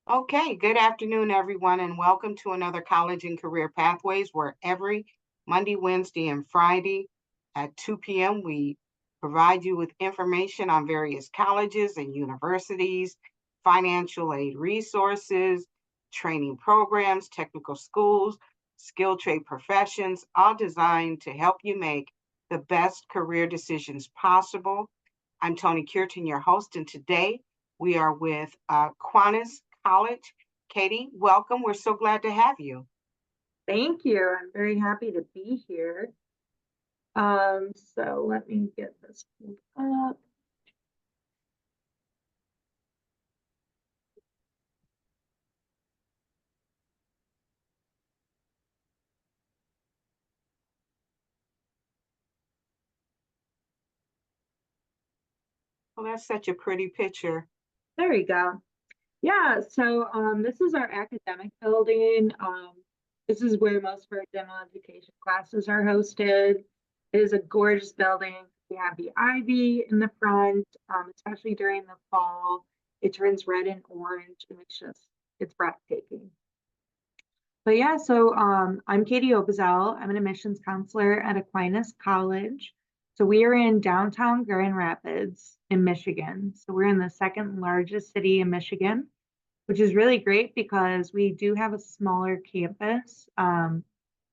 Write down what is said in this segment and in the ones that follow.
Okay, good afternoon, everyone, and welcome to another College and Career Pathways, where every Monday, Wednesday, and Friday at 2 p.m. we provide you with information on various colleges and universities, financial aid resources, training programs, technical schools, skilled trade professions, all designed to help you make the best career decisions possible. I'm Toni Cureton, your host, and today we are with Aquinas College. Katie, welcome. We're so glad to have you. Thank you. I'm very happy to be here. So let me get this pulled up. Well, that's such a pretty picture. There we go. Yeah, so this is our academic building. This is where most of our general education classes are hosted. It is a gorgeous building. We have the ivy in the front, especially during the fall. It turns red and orange, and it's breathtaking. But yeah, so I'm Katie Obizel. I'm an admissions counselor at Aquinas College. So we are in downtown Grand Rapids in Michigan. So we're in the second largest city in Michigan, which is really great because we do have a smaller campus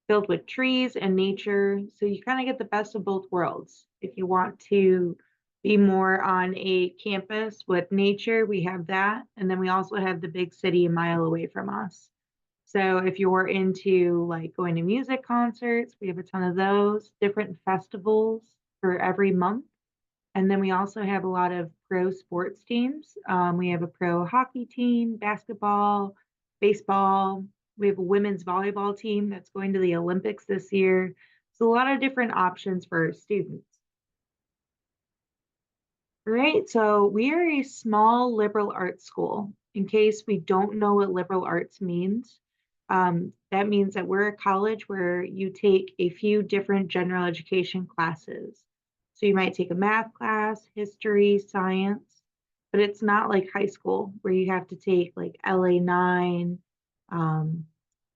filled with trees and nature. So you kind of get the best of both worlds. If you want to be more on a campus with nature, we have that. And then we also have the big city a mile away from us. So if you're into like going to music concerts, we have a ton of those, different festivals for every month. And then we also have a lot of pro sports teams. We have a pro hockey team, basketball, baseball. We have a women's volleyball team that's going to the Olympics this year. So a lot of different options for students. All right, so we are a small liberal arts school. In case we don't know what liberal arts means, that means that we're a college where you take a few different general education classes. So you might take a math class, history, science, but it's not like high school where you have to take like LA9, um,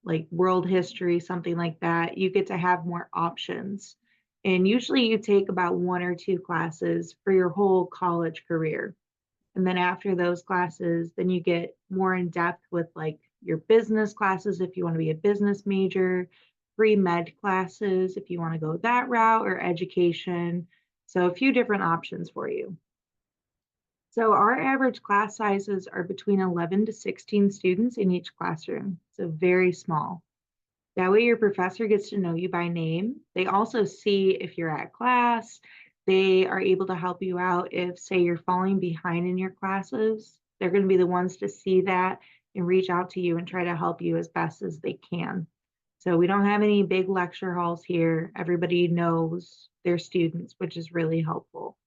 like world history, something like that. You get to have more options. And usually you take about one or two classes for your whole college career. And then after those classes, then you get more in depth with like your business classes if you want to be a business major, pre-med classes if you want to go that route, or education. So a few different options for you. So our average class sizes are between 11 to 16 students in each classroom. So very small. That way your professor gets to know you by name. They also see if you're at class. They are able to help you out if, say, you're falling behind in your classes. They're going to be the ones to see that and reach out to you and try to help you as best as they can. So we don't have any big lecture halls here. Everybody knows their students, which is really helpful.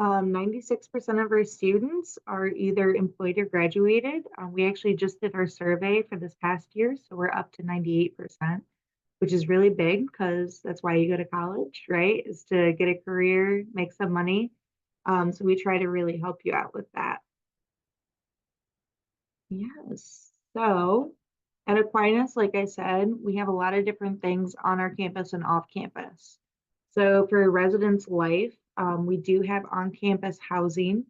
96% of our students are either employed or graduated. We actually just did our survey for this past year, so we're up to 98%, which is really big because that's why you go to college, right? Is to get a career, make some money. So we try to really help you out with that. Yes. So at Aquinas, like I said, we have a lot of different things on our campus and off campus. So for residence life, we do have on-campus housing.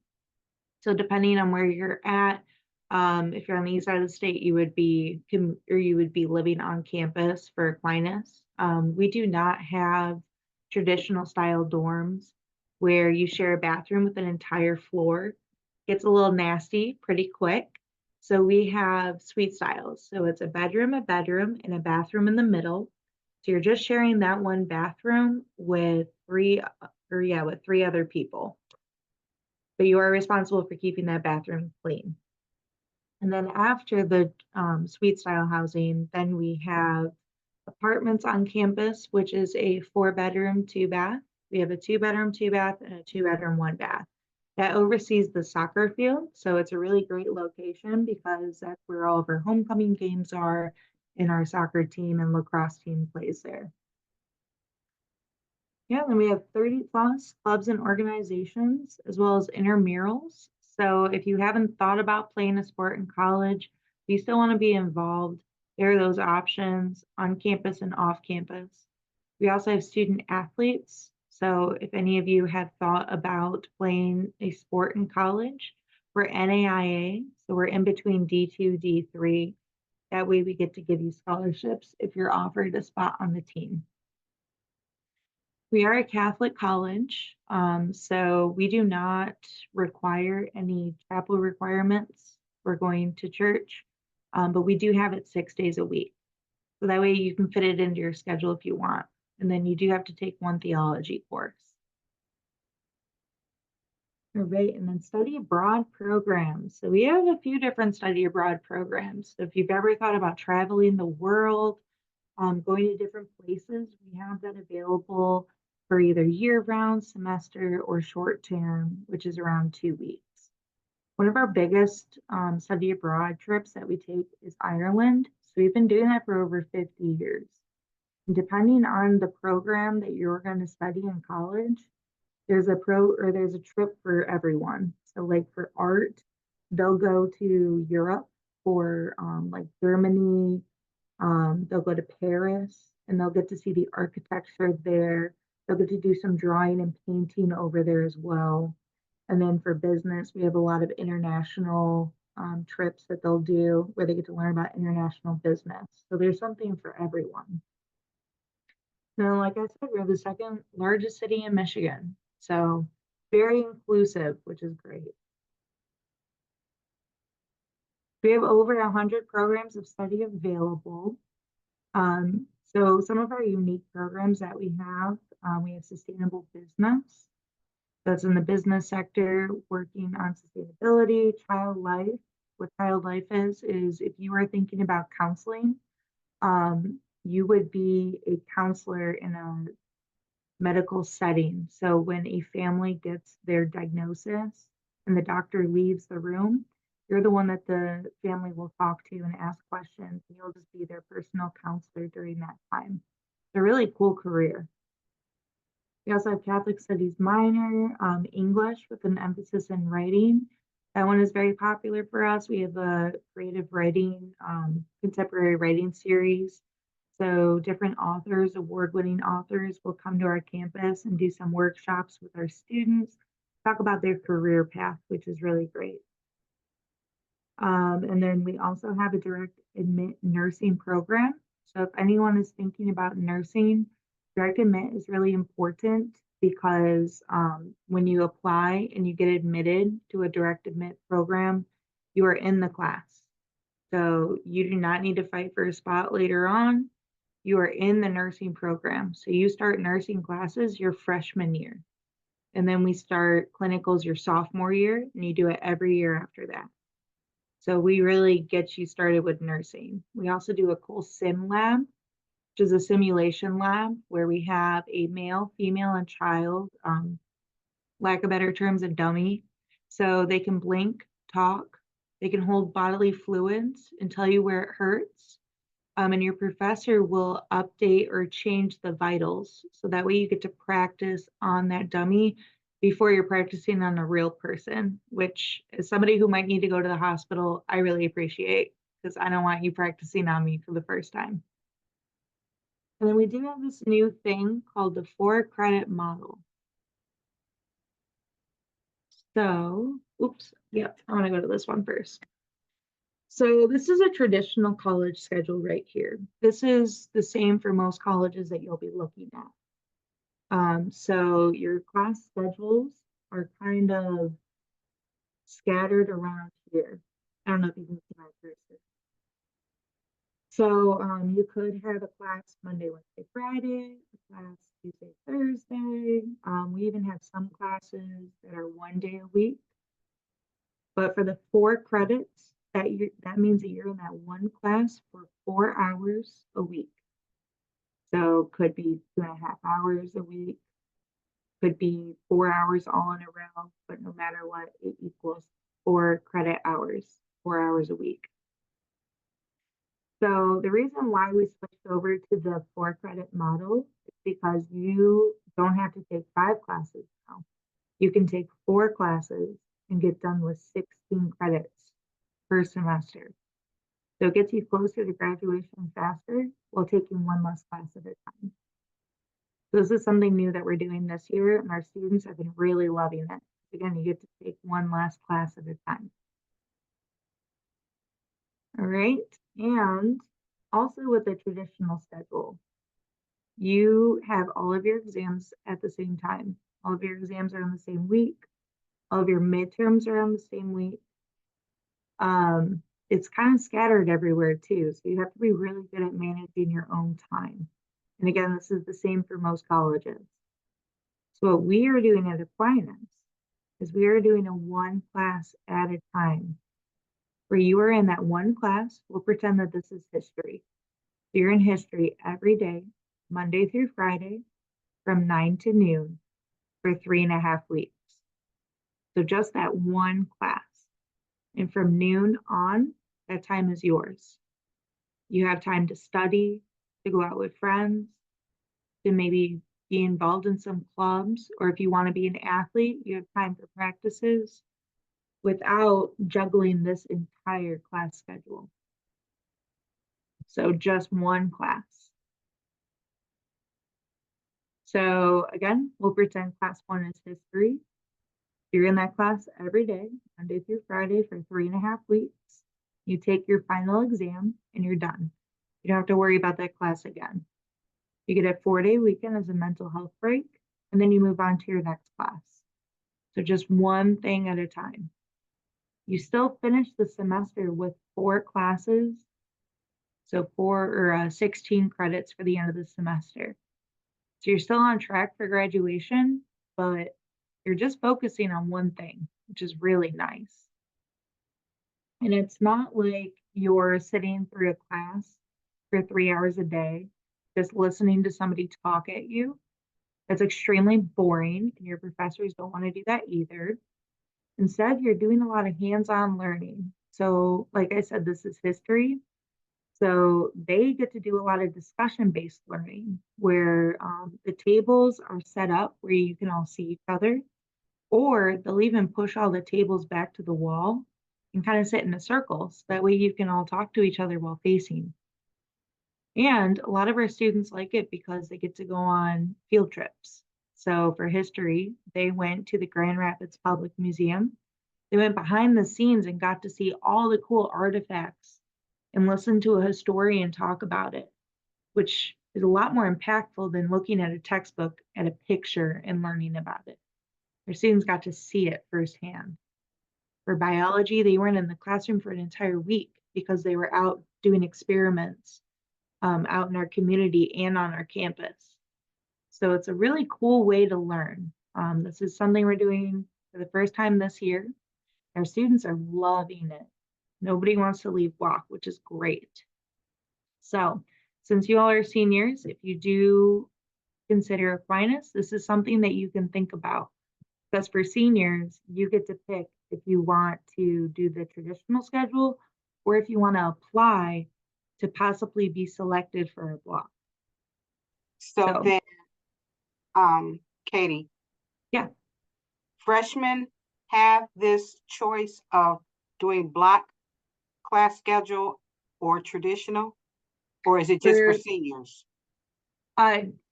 So depending on where you're at, if you're on the east side of the state, you would be living on campus for Aquinas. We do not have traditional style dorms where you share a bathroom with an entire floor. Gets a little nasty pretty quick. So we have suite styles. So it's a bedroom, and a bathroom in the middle. So you're just sharing that one bathroom with three other people, but you are responsible for keeping that bathroom clean. And then after the suite style housing, then we have apartments on campus, which is a 4 bedroom, 2 bath. We have a 2 bedroom, 2 bath, and a 2 bedroom, 1 bath. That oversees the soccer field. So it's a really great location because that's where all of our homecoming games are, and our soccer team and lacrosse team plays there. Yeah, then we have 30 plus clubs and organizations, as well as intramurals. So if you haven't thought about playing a sport in college, you still want to be involved, there are those options on campus and off campus. We also have student athletes. So if any of you have thought about playing a sport in college, we're NAIA, so we're in between D2, D3. That way we get to give you scholarships if you're offered a spot on the team. We are a Catholic college, so we do not require any chapel requirements for going to church, but we do have it 6 days a week. So that way you can fit it into your schedule if you want. And then you do have to take one theology course. All right, and then study abroad programs. So we have a few different study abroad programs. So if you've ever thought about traveling the world, going to different places, we have that available for either year-round, semester, or short-term, which is around 2 weeks. One of our biggest study abroad trips that we take is Ireland. So we've been doing that for over 50 years. And depending on the program that you're going to study in college, there's a trip for everyone. So like for art, they'll go to Europe for like Germany, they'll go to Paris and they'll get to see the architecture there. They'll get to do some drawing and painting over there as well. And then for business, we have a lot of international trips that they'll do where they get to learn about international business. So there's something for everyone. Now, like I said, we're the second largest city in Michigan. So very inclusive, which is great. We have over 100 programs of study available. So some of our unique programs that we have sustainable business. That's in the business sector, working on sustainability, child life. What child life is if you are thinking about counseling, you would be a counselor in a medical setting. So when a family gets their diagnosis and the doctor leaves the room, you're the one that the family will talk to and ask questions. And you'll just be their personal counselor during that time. It's a really cool career. We also have Catholic Studies minor, English with an emphasis in writing. That one is very popular for us. We have a creative writing, contemporary writing series. So different authors, award-winning authors will come to our campus and do some workshops with our students, talk about their career path, which is really great. And then we also have a direct admit nursing program. So if anyone is thinking about nursing, direct admit is really important because when you apply and you get admitted to a direct admit program, you are in the class. So you do not need to fight for a spot later on. You are in the nursing program. So you start nursing classes your freshman year. And then we start clinicals your sophomore year, and you do it every year after that. So we really get you started with nursing. We also do a cool sim lab, which is a simulation lab where we have a male, female, and child, lack of better terms, a dummy. So they can blink, talk, they can hold bodily fluids and tell you where it hurts. And your professor will update or change the vitals. So that way you get to practice on that dummy before you're practicing on a real person, which as somebody who might need to go to the hospital, I really appreciate because I don't want you practicing on me for the first time. And then we do have this new thing called the 4-credit model. So, oops, yep, I want to go to this one first. So this is a traditional college schedule right here. This is the same for most colleges that you'll be looking at. So your class schedules are kind of scattered around here. I don't know if you can see my cursor. So you could have a class Monday, Wednesday, Friday, a class Tuesday, Thursday. We even have some classes that are 1 day a week. But for the 4 credits, that means that you're in that one class for 4 hours a week. So could be 2.5 hours a week, could be 4 hours all in a row, but no matter what, it equals 4 credit hours, 4 hours a week. So the reason why we switched over to the 4-credit model is because you don't have to take 5 classes now. You can take 4 classes and get done with 16 credits per semester. So it gets you closer to graduation faster while taking one less class at a time. So this is something new that we're doing this year, and our students have been really loving it. Again, you get to take one last class at a time. All right, and also with the traditional schedule, you have all of your exams at the same time. All of your exams are on the same week. All of your midterms are on the same week. It's kind of scattered everywhere too, so you have to be really good at managing your own time. And again, this is the same for most colleges. So what we are doing at Aquinas is we are doing a one class at a time. Where you are in that one class, we'll pretend that this is history. You're in history every day, Monday through Friday, from 9 to noon for 3.5 weeks. So just that one class. And from noon on, that time is yours. You have time to study, to go out with friends, to maybe be involved in some clubs, or if you want to be an athlete, you have time for practices without juggling this entire class schedule. So just one class. So again, we'll pretend class 1 is history. You're in that class every day, Monday through Friday for 3.5 weeks. You take your final exam and you're done. You don't have to worry about that class again. You get a 4-day weekend as a mental health break, and then you move on to your next class. So just one thing at a time. You still finish the semester with 4 classes, so 16 credits for the end of the semester. So you're still on track for graduation, but you're just focusing on one thing, which is really nice. And it's not like you're sitting through a class for 3 hours a day, just listening to somebody talk at you. That's extremely boring, and your professors don't want to do that either. Instead, you're doing a lot of hands-on learning. So, like I said, this is history. So they get to do a lot of discussion-based learning where the tables are set up where you can all see each other, or they'll even push all the tables back to the wall and kind of sit in a circle. So that way you can all talk to each other while facing. And a lot of our students like it because they get to go on field trips. So for history, they went to the Grand Rapids Public Museum. They went behind the scenes and got to see all the cool artifacts and listen to a historian talk about it, which is a lot more impactful than looking at a textbook at a picture and learning about it. Our students got to see it firsthand. For biology, they weren't in the classroom for an entire week because they were out doing experiments out in our community and on our campus. So it's a really cool way to learn. This is something we're doing for the first time this year. Our students are loving it. Nobody wants to leave block, which is great. So since you all are seniors, if you do consider Aquinas, this is something that you can think about. Because for seniors, you get to pick if you want to do the traditional schedule or if you want to apply to possibly be selected for a block. So then, Katie, yeah, freshmen have this choice of doing block class schedule or traditional, or is it just for seniors?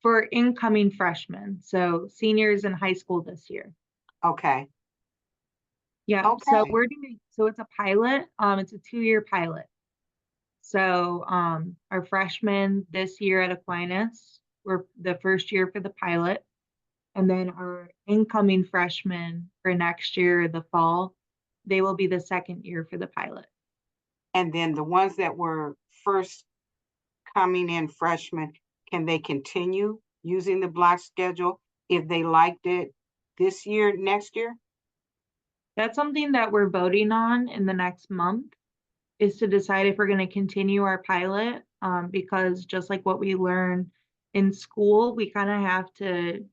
For incoming freshmen, so seniors in high school this year. Okay. Yeah, Okay. so it's a pilot, it's a 2-year pilot. So our freshmen this year at Aquinas were the first year for the pilot. And then our incoming freshmen for next year, the fall, they will be the second year for the pilot. And then the ones that were first coming in freshmen, can they continue using the block schedule if they liked it this year, next year? That's something that we're voting on in the next month, is to decide if we're going to continue our pilot, because just like what we learn in school, we kind of have to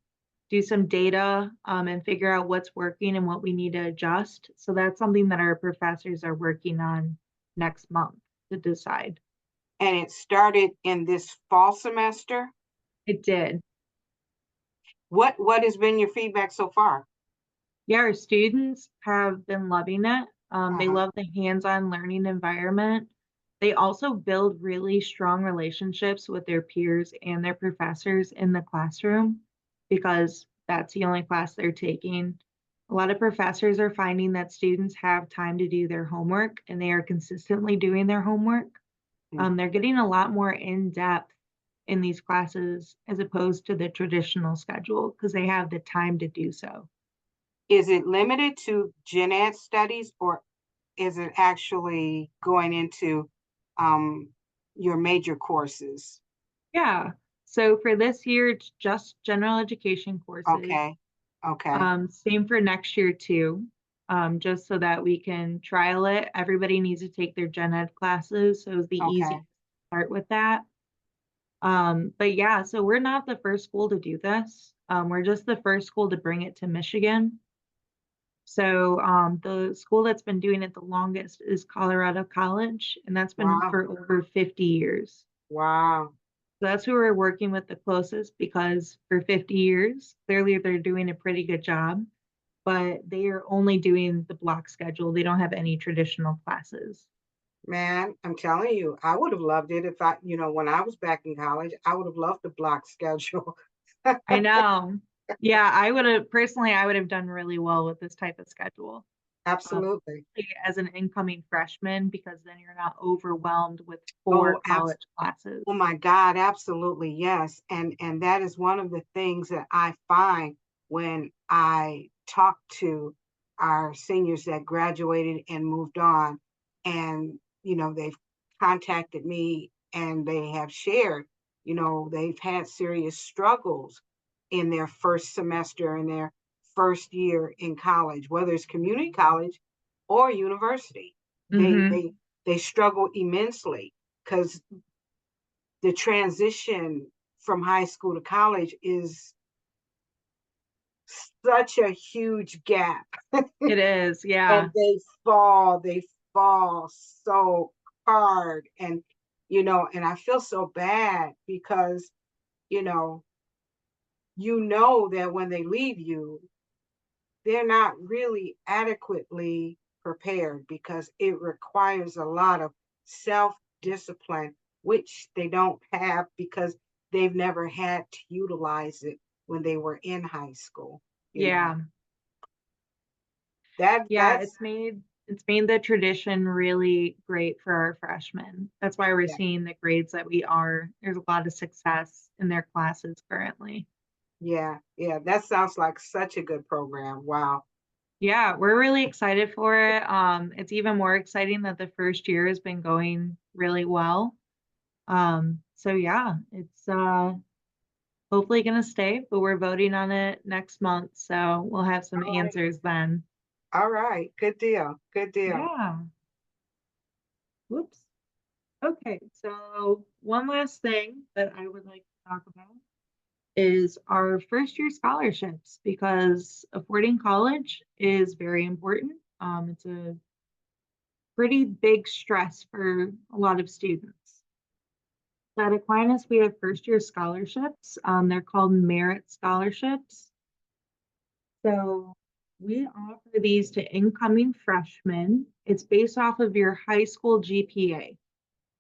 do some data and figure out what's working and what we need to adjust. So that's something that our professors are working on next month to decide. And it started in this fall semester? It did. What has been your feedback so far? Yeah, our students have been loving it. They Uh-huh. love the hands-on learning environment. They also build really strong relationships with their peers and their professors in the classroom because that's the only class they're taking. A lot of professors are finding that students have time to do their homework and they are consistently doing their homework. Mm. They're getting a lot more in depth in these classes as opposed to the traditional schedule because they have the time to do so. Is it limited to gen ed studies or is it actually going into um, your major courses? Yeah. So for this year, it's just general education courses. Okay, okay, Same for next year too. Just so that we can trial it. Everybody needs to take their gen ed classes, so it's the easiest okay. to start with that. But yeah, so we're not the first school to do this. We're just the first school to bring it to Michigan. So the school that's been doing it the longest is Colorado College, and that's been Wow, for over 50 years. wow. So that's who we're working with the closest because for 50 years, clearly they're doing a pretty good job, but they are only doing the block schedule. They don't have any traditional classes. Man, I'm telling you, I would have loved it if when I was back in college, I would have loved the block schedule. I know. Yeah, I would have done really well with this type of schedule. Absolutely. Especially as an incoming freshman, because then you're not overwhelmed with Oh, 4 college classes. oh my God, absolutely, yes. And that is one of the things that I find when I talk to our seniors that graduated and moved on, and they've contacted me and they have shared, they've had serious struggles in their first semester in their first year in college, whether it's community college or university. They Mhm. they they struggle immensely because the transition from high school to college is such a huge gap. It is, And yeah. they fall so hard. And I feel so bad because, you know, that when they leave you, they're not really adequately prepared because it requires a lot of self discipline, which they don't have because they've never had to utilize it when they were in high school. You know, Yeah. that Yeah, that's it's made the tradition really great for our freshmen. That's why we're yeah, seeing the grades that we are. There's a lot of success in their classes currently. yeah, yeah. That sounds like such a good program. Wow. Yeah, we're really excited for it. It's even more exciting that the first year has been going really well. So yeah, it's hopefully gonna stay, but we're voting on it next month, so we'll have some All right. answers then. All right. Good deal. Good deal. Yeah. Whoops. Okay, so one last thing that I would like to talk about is our first year scholarships because affording college is very important. It's a pretty big stress for a lot of students. At Aquinas, we have first year scholarships. They're called merit scholarships. So we offer these to incoming freshmen. It's based off of your high school GPA.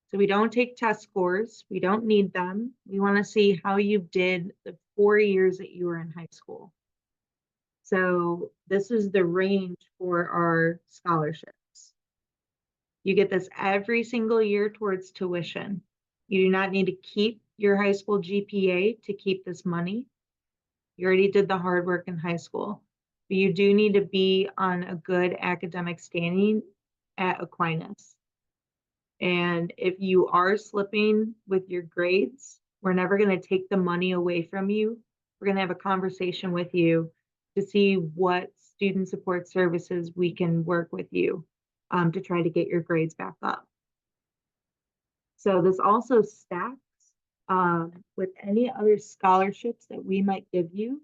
So we don't take test scores. We don't need them. We want to see how you did the 4 years that you were in high school. So this is the range for our scholarships. You get this every single year towards tuition. You do not need to keep your high school GPA to keep this money. You already did the hard work in high school. But you do need to be on a good academic standing at Aquinas. And if you are slipping with your grades, we're never going to take the money away from you. We're going to have a conversation with you to see what student support services we can work with you to try to get your grades back up. So this also stacks with any other scholarships that we might give you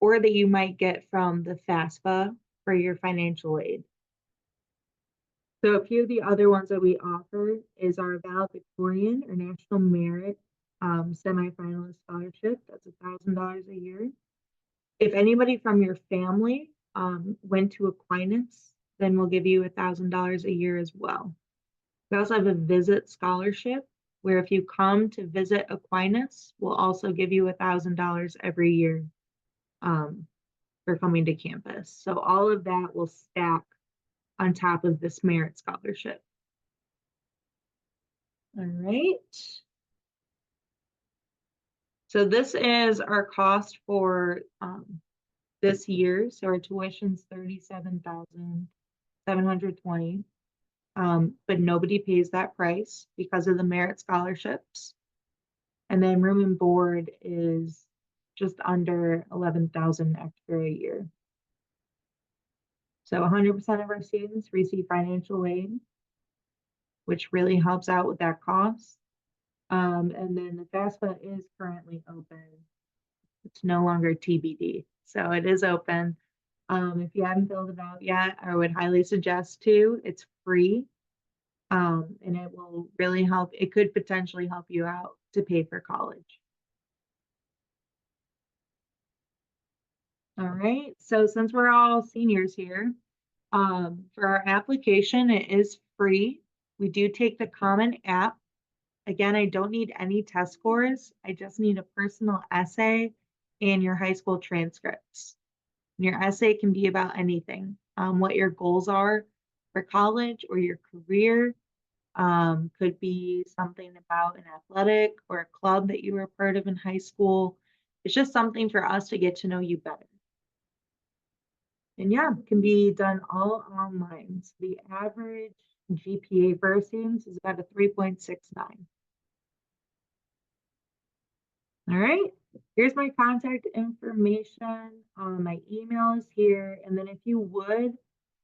or that you might get from the FAFSA for your financial aid. So a few of the other ones that we offer is our valedictorian or national merit semifinalist scholarship. That's $1,000 a year. If anybody from your family went to Aquinas, then we'll give you $1,000 a year as well. We also have a visit scholarship where if you come to visit Aquinas, we'll also give you $1,000 every year for coming to campus. So all of that will stack on top of this merit scholarship. All right. So this is our cost for this year. So our tuition's $37,720. But nobody pays that price because of the merit scholarships. And then room and board is just under 11,000 extra a year. So 100% of our students receive financial aid, which really helps out with that cost. And then the FAFSA is currently open. It's no longer TBD. So it is open. If you haven't filled it out yet, I would highly suggest to. It's free. And it will really help. It could potentially help you out to pay for college. All right. So since we're all seniors here, for our application, it is free. We do take the Common App. Again, I don't need any test scores. I just need a personal essay and your high school transcripts. And your essay can be about anything, what your goals are for college or your career. Could be something about an athletic or a club that you were part of in high school. It's just something for us to get to know you better. And yeah, it can be done all online. So the average GPA for our students is about a 3.69. All right, here's my contact information. My email is here. And then if you would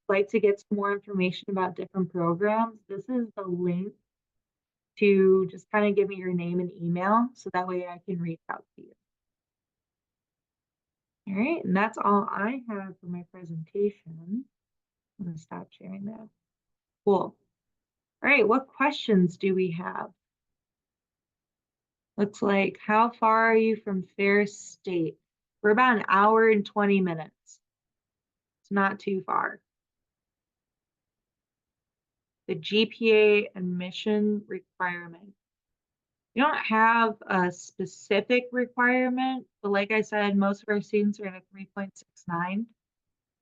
like to get some more information about different programs, this is the link to just kind of give me your name and email so that way I can reach out to you. All right, and that's all I have for my presentation. I'm going to stop sharing that. Cool. All right, what questions do we have? Looks like, how far are you from Ferris State? We're about an hour and 20 minutes. It's not too far. The GPA admission requirement. You don't have a specific requirement, but like I said, most of our students are at a 3.69.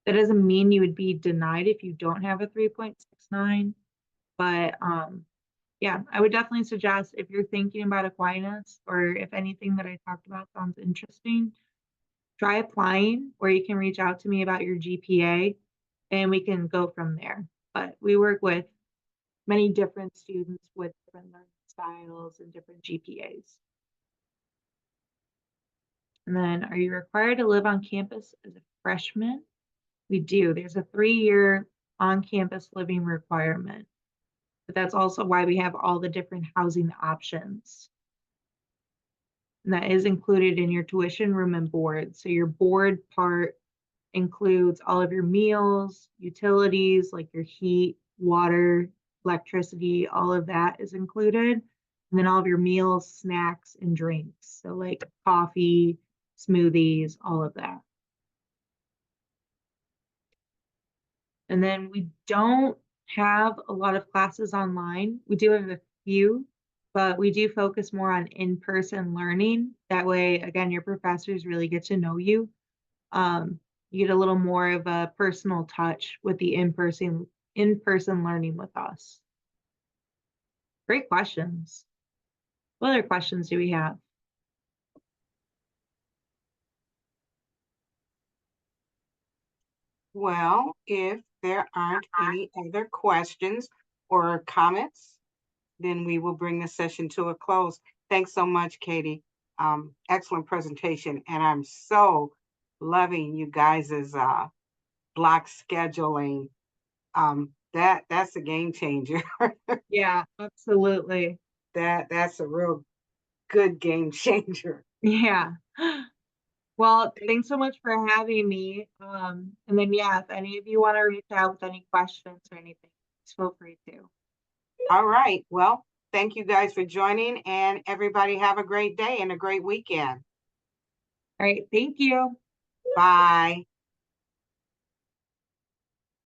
That doesn't mean you would be denied if you don't have a 3.69. But yeah, I would definitely suggest if you're thinking about Aquinas or if anything that I talked about sounds interesting, try applying, or you can reach out to me about your GPA and we can go from there. But we work with many different students with different learning styles and different GPAs. And then, are you required to live on campus as a freshman? We do. There's a 3-year on-campus living requirement, but that's also why we have all the different housing options. And that is included in your tuition, room, and board. So your board part includes all of your meals, utilities, like your heat, water, electricity, all of that is included. And then all of your meals, snacks, and drinks. So like coffee, smoothies, all of that. And then we don't have a lot of classes online. We do have a few, but we do focus more on in-person learning. That way, again, your professors really get to know you. You get a little more of a personal touch with the in-person learning with us. Great questions. What other questions do we have? Well, if there aren't any other questions or comments, then we will bring the session to a close. Thanks so much, Katie. Excellent presentation. And I'm so loving you guys' block scheduling. That's a game changer. Yeah, absolutely. That's a real good game changer. Yeah. Well, thanks so much for having me. And then, yeah, if any of you want to reach out with any questions or anything, just feel free to. All right. Well, thank you guys for joining, and everybody have a great day and a great weekend. All right. Thank you. Bye.